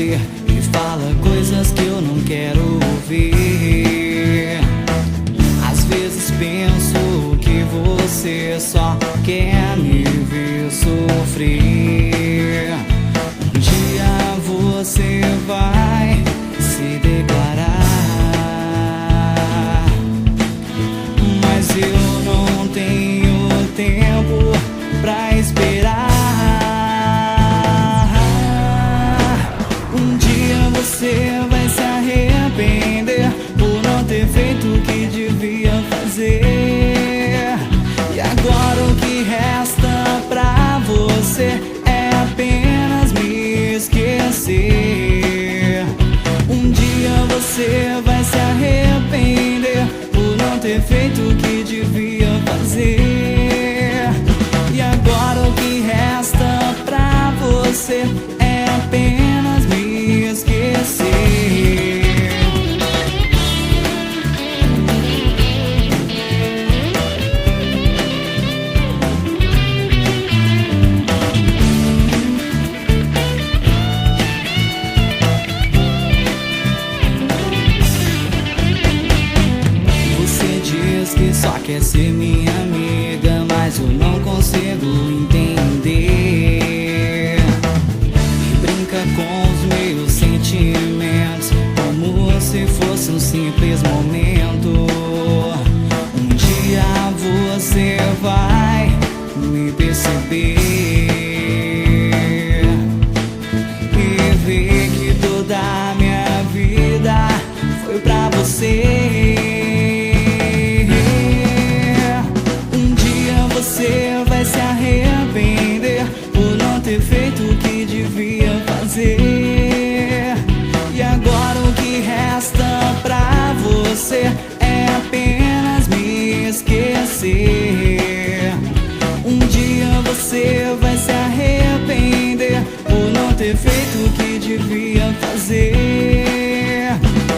ouvir e fala coisas que eu não quero ouvir. Às vezes penso que você só quer me ver sofrer. Um dia você vai se declarar, mas eu não tenho tempo pra esperar. Um dia você vai se arrepender por não ter feito o que devia fazer. E agora o que resta pra você é apenas me esquecer. Um dia você vai se arrepender por não ter feito o que devia fazer. E agora o que resta pra você é apenas me esquecer. Que só quer ser minha amiga, mas eu não consigo entender. E brinca com os meus sentimentos como se fosse um simples momento. Um dia você vai me perceber e ver que toda a minha vida foi pra você. Você vai se arrepender por não ter feito o que devia fazer. E agora o que resta pra você é apenas me esquecer. Um dia você vai se arrepender por não ter feito o que devia fazer.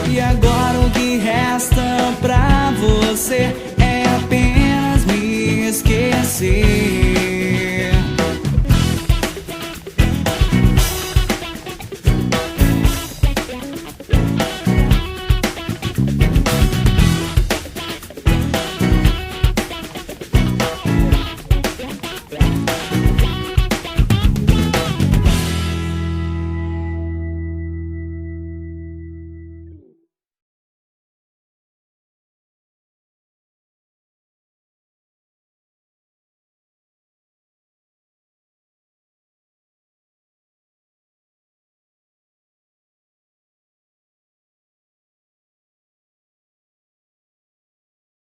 E agora o que resta pra você é apenas me esquecer.